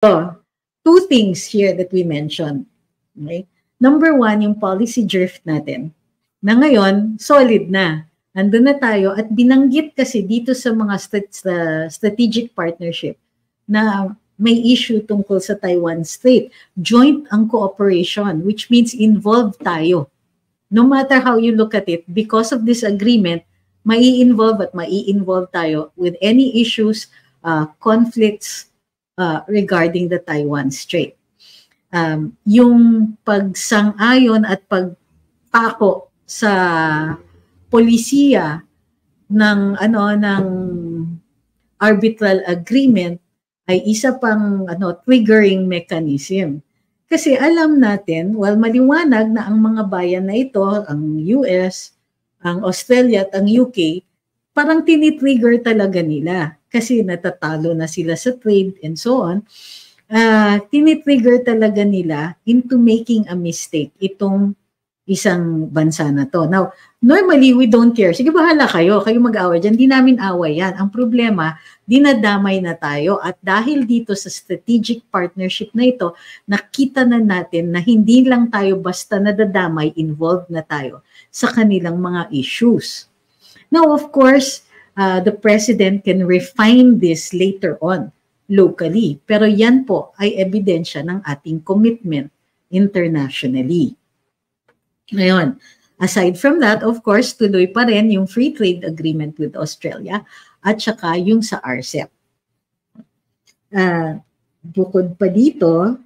So, two things here that we mentioned. Okay? Number one, yung policy drift natin. Na ngayon, solid na. Andun na tayo at binanggit kasi dito sa mga strategic partnership na may issue tungkol sa Taiwan Strait. Joint ang cooperation, which means involved tayo. No matter how you look at it, because of this agreement, mai-involve tayo with any issues, conflicts regarding the Taiwan Strait. Yung pagsang-ayon at pagpako sa polisiya ng arbitral agreement ay isa pang triggering mechanism. Kasi alam natin, maliwanag na ang mga bayan na ito, ang US, ang Australia at ang UK, parang tinitrigger talaga nila. Kasi natatalo na sila sa trade and so on. Tinitrigger talaga nila into making a mistake itong isang bansa na to. Now, normally we don't care. Sige, bahala kayo mag-away dyan. Di namin away yan. Ang problema, dinadamay na tayo at dahil dito sa strategic partnership na ito, nakita na natin na hindi lang tayo basta nadadamay, involved na tayo sa kanilang mga issues. Now, of course, the President can refine this later on locally. Pero yan po ay ebidensya ng ating commitment internationally. Ngayon, aside from that, of course, tuloy pa rin yung free trade agreement with Australia at saka yung sa RCEP. Bukod pa dito,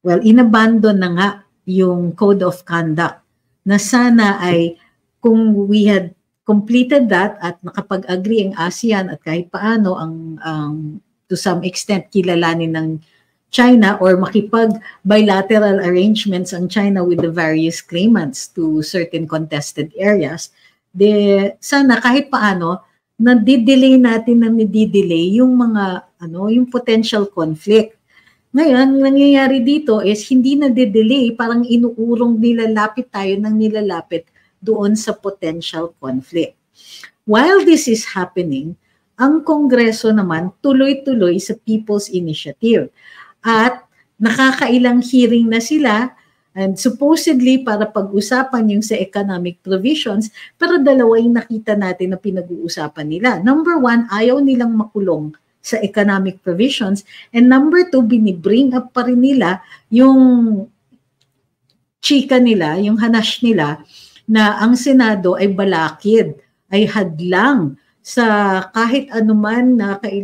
inabandon na nga yung Code of Conduct na sana ay kung we had completed that at nakapag-agree ang ASEAN at kahit paano ang to some extent kilalanin ng China or makipag-bilateral arrangements ang China with the various claimants to certain contested areas, sana kahit paano, nadidelay natin yung mga, yung potential conflict. Ngayon, nangyayari dito is hindi nadidelay, parang inuurong nilalapit tayo ng nilalapit doon sa potential conflict. While this is happening, ang Kongreso naman tuloy-tuloy sa People's Initiative. At nakakailang hearing na sila and supposedly para pag-usapan yung sa economic provisions, pero dalawa yung nakita natin na pinag-uusapan nila. Number one, ayaw nilang makulong sa economic provisions. And number two, binibring up pa rin nila yung chika nila, yung hanash nila, na ang Senado ay balakid, ay hadlang sa kahit anuman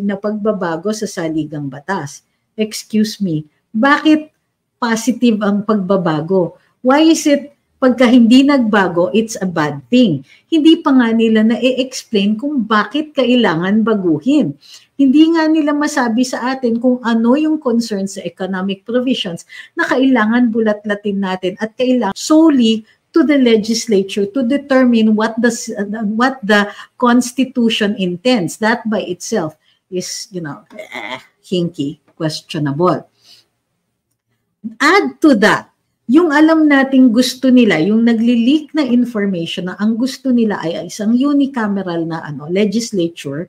na pagbabago sa saligang batas. Excuse me, bakit positive ang pagbabago? Why is it pagka hindi nagbago, it's a bad thing? Hindi pa nga nila na-explain kung bakit kailangan baguhin. Hindi nga nila masabi sa atin kung ano yung concern sa economic provisions na kailangan bulat-latin natin at kailangan solely to the legislature to determine what the Constitution intends. That by itself is, hinky, questionable. Add to that, yung alam nating gusto nila, yung nagli-leak na information na ang gusto nila ay isang unicameral na legislature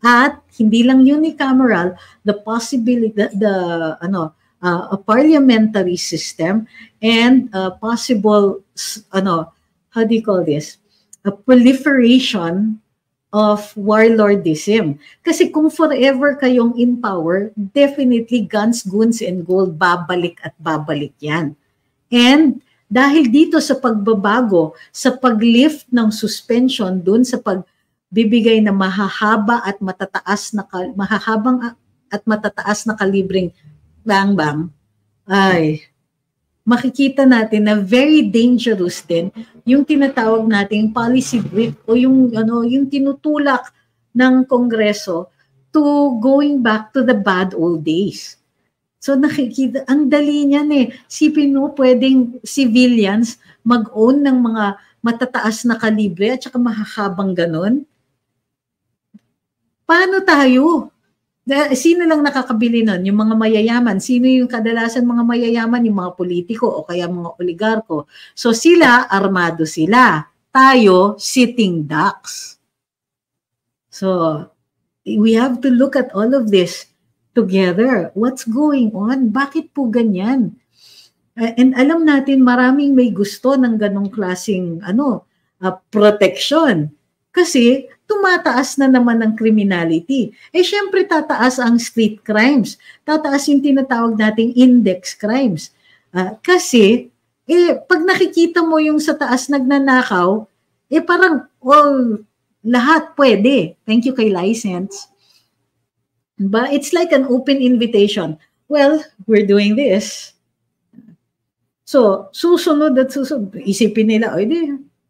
at hindi lang unicameral, the possibility a parliamentary system and possible how do you call this? A proliferation of warlordism. Kasi kung forever kayong in power, definitely guns, goons, and gold, babalik at babalik yan. And dahil dito sa pagbabago, sa pag-lift ng suspension dun sa pagbibigay na mahahaba at matataas na kalibreng bang-bang, ay makikita natin na very dangerous din yung tinatawag nating policy drift o yung tinutulak ng Kongreso to going back to the bad old days. So nakikita, ang dali niyan Sipin mo, pwedeng civilians mag-own ng mga matataas na kalibre at saka mahahabang ganun. Paano tayo? Sino lang nakakabili nun? Yung mga mayayaman. Sino yung kadalasan mga mayayaman? Yung mga politiko o kaya mga oligarko. So sila, armado sila. Tayo, sitting ducks. So we have to look at all of this together. What's going on? Bakit po ganyan? And alam natin maraming may gusto ng ganong klaseng protection. Kasi tumataas na naman ang criminality. Syempre tataas ang street crimes. Tataas yung tinatawag nating index crimes. Kasi pag nakikita mo yung sa taas nagnanakaw, parang lahat pwede. Thank you kay license. But it's like an open invitation. Well, we're doing this. So, susunod at susunod. Isipin nila,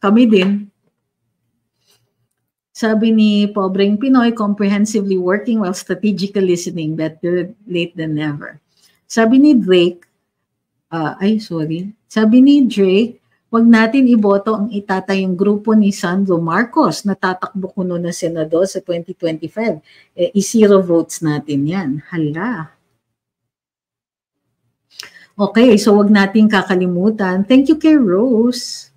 kami din. Sabi ni Pobreng Pinoy, comprehensively working while strategically listening, better late than never. Sabi ni Drake, Sabi ni Drake, wag natin iboto ang itatayong grupo ni Sandro Marcos na tatakbo kuno na senador sa 2025. I-zero votes natin yan. Hala. Okay, so wag nating kakalimutan. Thank you kay Rose.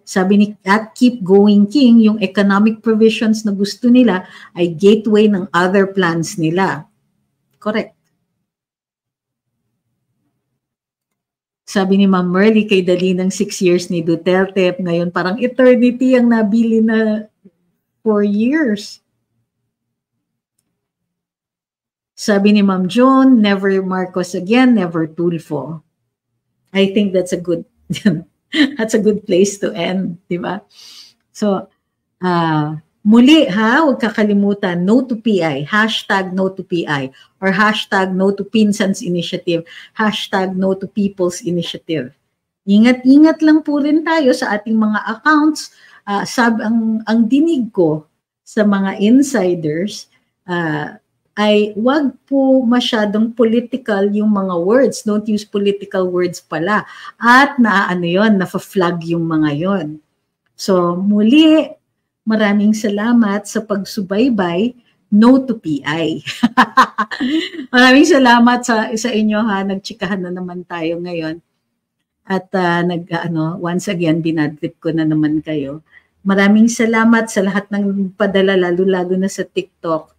Sabi ni at Keep Going King, yung economic provisions na gusto nila ay gateway ng other plans nila. Correct. Sabi ni Ma'am Merly kay Dali ng 6 years ni Duterte, ngayon parang eternity ang nabili na 4 years. Sabi ni Ma'am Joan, never Marcos again, never Tulfo. I think that's a good that's a good place to end, di ba? So, muli huwag kakalimutan, no to PI, hashtag no to PI, or hashtag no to Pinsans Initiative, hashtag no to People's Initiative. Ingat-ingat lang po rin tayo sa ating mga accounts. Ang dinig ko sa mga insiders, ay wag po masyadong political yung mga words. Don't use political words pala. At nafa-flag yung mga yon. So muli, maraming salamat sa pagsubaybay. No to PI. Maraming salamat sa inyo ha. Nagtsikahan na naman tayo ngayon. At once again, binadrip ko na naman kayo. Maraming salamat sa lahat ng padala, lalo-lalo na sa TikTok.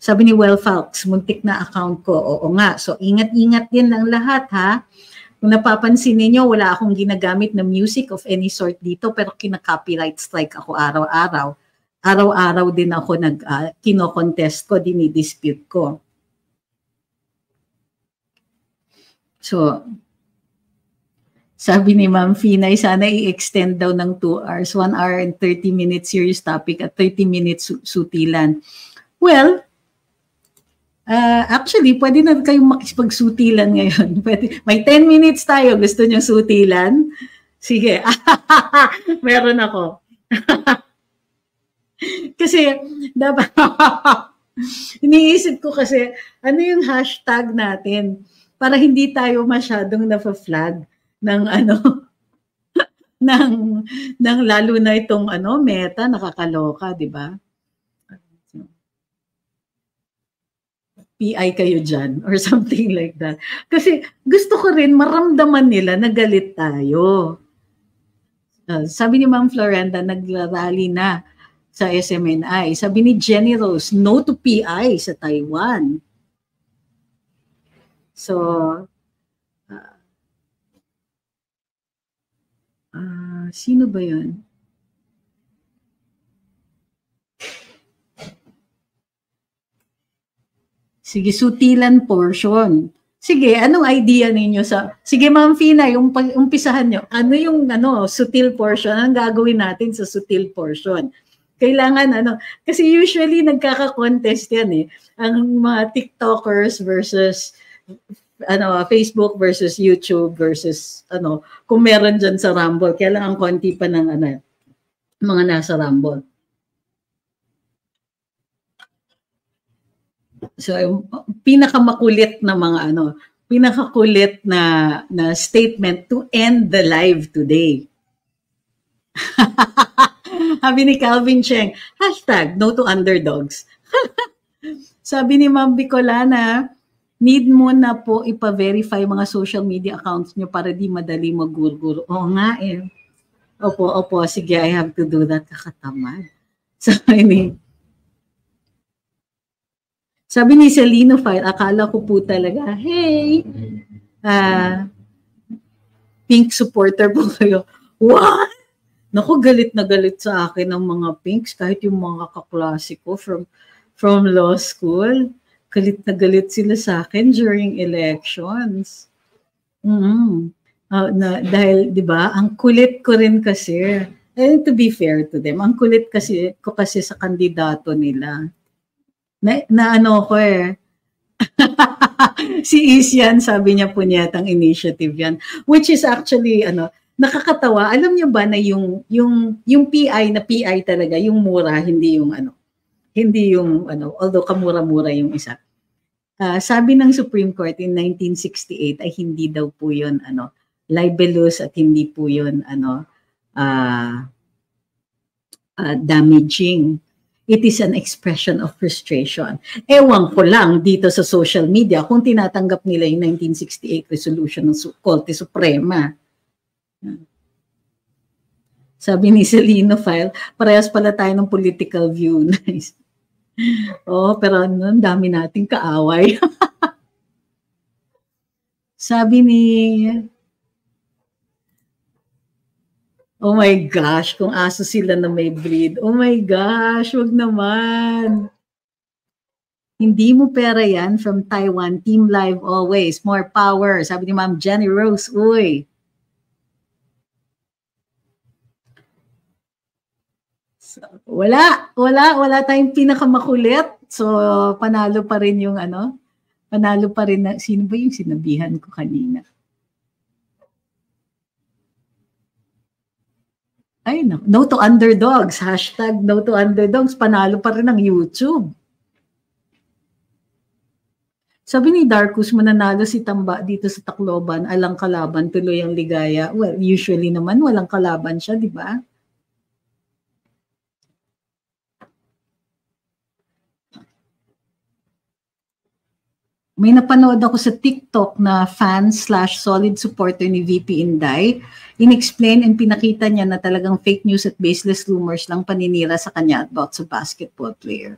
Sabi ni Well Falks, muntik na account ko. Oo nga. So, ingat-ingat din ng lahat, ha? Kung napapansin ninyo, wala akong ginagamit na music of any sort dito, pero kina-copyright strike ako araw-araw. Araw-araw din ako kino-contest ko, dinidispute ko. So, sabi ni Ma'am Finay, sana i-extend daw ng 2 hours, 1 hour and 30 minutes serious topic at 30 minutes sutilan. Well, actually, pwede na kayong makipagsutilan ngayon. Pwede, may 10 minutes tayo. Gusto nyo sutilan? Sige. Meron ako. Kasi, dapat, iniisip ko kasi, ano yung hashtag natin para hindi tayo masyadong nafa-flag ng ng lalo na itong Meta, nakakaloka, di ba? PI kayo dyan or something like that. Kasi gusto ko rin maramdaman nila na galit tayo. Sabi ni Ma'am Florenda, naglarally na sa SMNI. Sabi ni Jenny Rose, no to PI sa Taiwan. So, sino ba yun? Sige, sutilan portion. Sige, anong idea ninyo sa... Sige, Ma'am Fina, yung umpisahan nyo. Ano yung sutil portion? Anong gagawin natin sa sutil portion? Kailangan kasi usually nagkaka-contest yan eh. Ang mga TikTokers versus Facebook versus YouTube versus kung meron dyan sa Rumble. Kailangan konti pa ng mga nasa Rumble. So, pinakamakulit na mga pinakakulit na statement to end the live today. Sabi ni Calvin Cheng, hashtag no to underdogs. Sabi ni Ma'am Bicolana, need mo na po ipa-verify mga social media accounts nyo para di madali magurguro. Oo nga eh. Opo, sige, I have to do that. Kakatamad. So, Sabi ni Celinophile, akala ko po talaga, hey, pink supporter po kayo. What? Naku, galit na galit sa akin ng mga pinks, kahit yung mga kaklase ko from law school. Galit na galit sila sa akin during elections. Dahil, di ba, ang kulit ko rin kasi, and to be fair to them, ang kulit kasi sa kandidato nila. Na ano ko si Isian, sabi niya po niyatang initiative yan. Which is actually, nakakatawa. Alam niyo ba na yung PI na PI talaga, yung mura, hindi yung although kamura-mura yung isa. Sabi ng Supreme Court in 1968 ay hindi daw po yun, libelous at hindi po yun, damaging. It is an expression of frustration. Ewan ko lang dito sa social media kung tinatanggap nila yung 1968 resolution ng Korte Suprema. Sabi ni Celinophile, parehas pala tayo ng political view. Nice. Pero ang dami nating kaaway. Sabi ni... Oh my gosh, kung aso sila na may breed. Oh my gosh, wag naman. Hindi mo pera yan from Taiwan. Team Live always. More power. Sabi ni Ma'am Jenny Rose. Uy. So, wala tayong pinakamakulit. So, panalo pa rin yung panalo pa rin na, sino ba yung sinabihan ko kanina? Ay, no to underdogs. Hashtag no to underdogs. Panalo pa rin ang YouTube. Sabi ni Darkus, mananalo si Tamba dito sa Tacloban. Alang kalaban, tuloy ang ligaya. Well, usually naman, walang kalaban siya, di ba? May napanood ako sa TikTok na fan/solid supporter ni VP Inday. In-explain and pinakita niya na talagang fake news at baseless rumors lang paninira sa kanya about sa basketball player.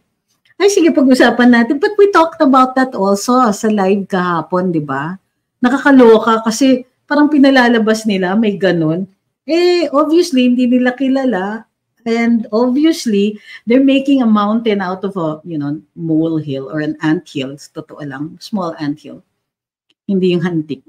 Ay, sige, pag-usapan natin. But we talked about that also sa live kahapon, di ba? Nakakaloka kasi parang pinalalabas nila, may ganun. Obviously, hindi nila kilala. And obviously, they're making a mountain out of a, molehill or an anthill. Totoo lang, small anthill. Hindi yung hantik.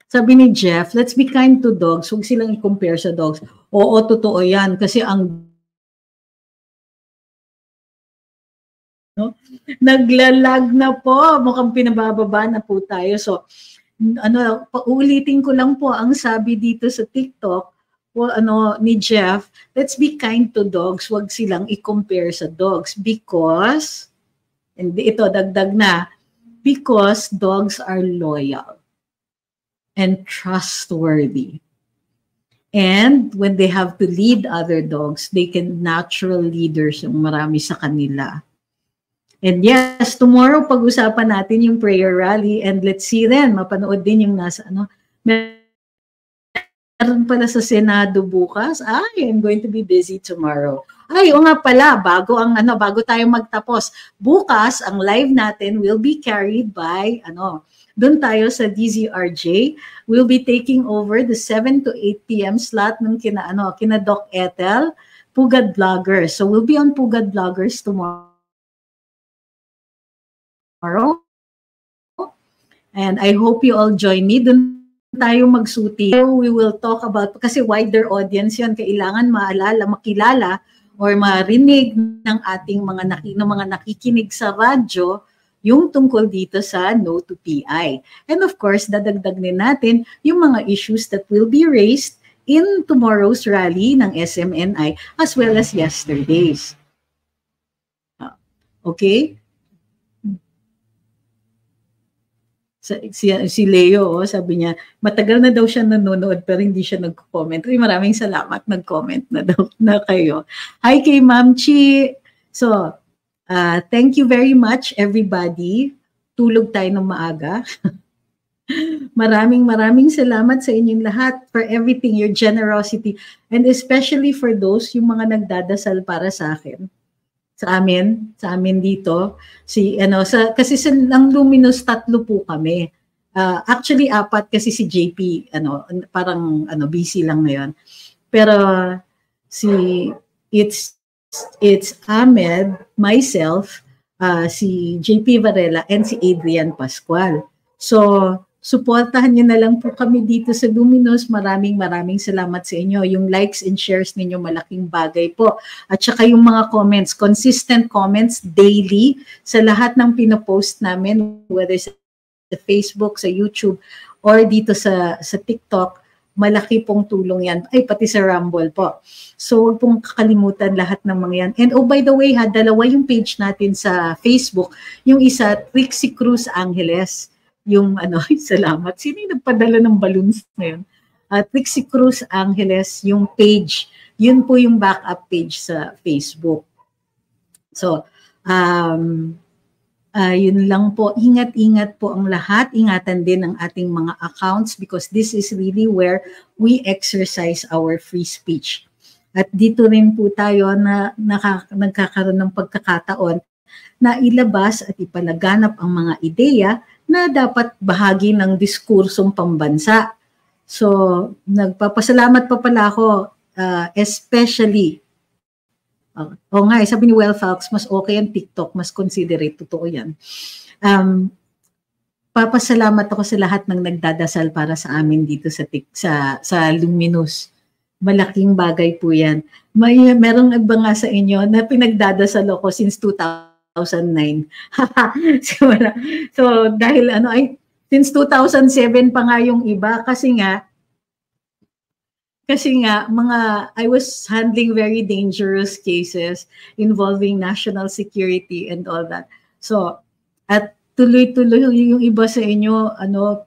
Sabi ni Jeff, let's be kind to dogs. Huwag silang i-compare sa dogs. Oo, totoo yan. Kasi naglalag na po. Mukhang pinabababa na po tayo. So, paulitin ko lang po ang sabi dito sa TikTok, ni Jeff, let's be kind to dogs. Huwag silang i-compare sa dogs because, and ito dagdag na, because dogs are loyal and trustworthy. And when they have to lead other dogs, they can natural leaders yung marami sa kanila. And yes, tomorrow pag-usapan natin yung prayer rally and let's see then, mapanood din yung nasa meron pala sa Senado bukas. I'm going to be busy tomorrow. O nga pala, bago tayo magtapos, bukas ang live natin will be carried by doon tayo sa DZRJ. We'll be taking over the 7 to 8 p.m. slot ng kina Doc Ethel, Pugad Vloggers. So we'll be on Pugad Vloggers tomorrow. And I hope you all join me. Doon tayo magsuti. We will talk about, kasi wider audience yan, kailangan makilala or marinig ng ating mga nakikinig sa radyo yung tungkol dito sa No to PI. And of course, dadagdag din natin yung mga issues that will be raised in tomorrow's rally ng SMNI as well as yesterday's. Okay? Si Leo, sabi niya, matagal na daw siya nanonood pero hindi siya nag-comment. Maraming salamat, nag-comment na daw na kayo. Hi kay Ma'am Chi. So, thank you very much everybody. Tulog tayo ng maaga. Maraming salamat sa inyong lahat for everything, your generosity, and especially for those yung mga nagdadasal para sa akin. Sa amin dito, kasi sa ng Luminous 3 po kami. Actually 4 kasi si JP parang busy lang ngayon. Pero it's Ahmed, myself, si JP Varela, and si Adrian Pascual. So, suportahan niyo na lang po kami dito sa Luminous. Maraming salamat sa inyo. Yung likes and shares ninyo, malaking bagay po. At saka yung mga comments, consistent comments daily sa lahat ng pinopost namin, whether sa Facebook, sa YouTube, or dito sa TikTok, malaki pong tulong yan. Ay, pati sa Rumble po. So, huwag pong kakalimutan lahat ng mga yan. And by the way, dalawa yung page natin sa Facebook. Yung isa, Trixie Cruz Angeles. Yung salamat. Sino yung nagpadala ng balloons na yun? Trixie Cruz Angeles, yung page. Yun po yung backup page sa Facebook. So, yun lang po. Ingat po ang lahat. Ingatan din ang ating mga accounts because this is really where we exercise our free speech. At dito rin po tayo na nagkakaroon ng pagkakataon na ilabas at ipalaganap ang mga ideya na dapat bahagi ng diskursong pambansa. So, nagpapasalamat pa pala ako, especially, sabi ni Well Falks, mas okay ang TikTok, mas considerate, totoo yan. Papasalamat ako sa lahat ng nagdadasal para sa amin dito sa Luminous. Malaking bagay po yan. Merong iba nga sa inyo na pinagdadasal ako since 2009. So dahil since 2007 pa nga yung iba kasi nga I was handling very dangerous cases involving national security and all that. So at tuloy-tuloy yung iba sa inyo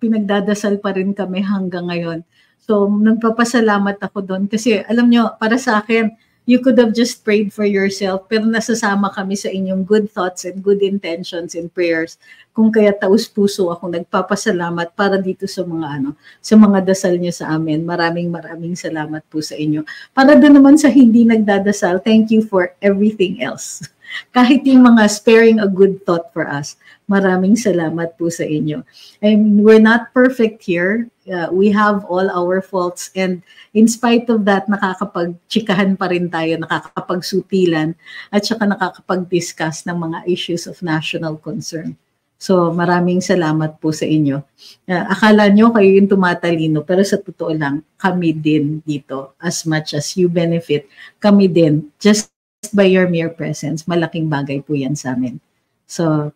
pinagdadasal pa rin kami hanggang ngayon. So nagpapasalamat ako doon kasi alam nyo, para sa akin, you could have just prayed for yourself, pero nasasama kami sa inyong good thoughts and good intentions and prayers. Kung kaya taus-puso ako nagpapasalamat para dito sa mga dasal niyo sa amin. Maraming salamat po sa inyo. Para doon naman sa hindi nagdadasal, thank you for everything else. Kahit yung mga sparing a good thought for us. Maraming salamat po sa inyo. And we're not perfect here. We have all our faults, and in spite of that, nakakapagtsikahan pa rin tayo, nakakapagsutilan, at saka nakakapag-discuss ng mga issues of national concern. So maraming salamat po sa inyo. Akala nyo kayo yung tumatalino, pero sa totoo lang, kami din dito. As much as you benefit, kami din. Just by your mere presence, malaking bagay po yan sa amin. So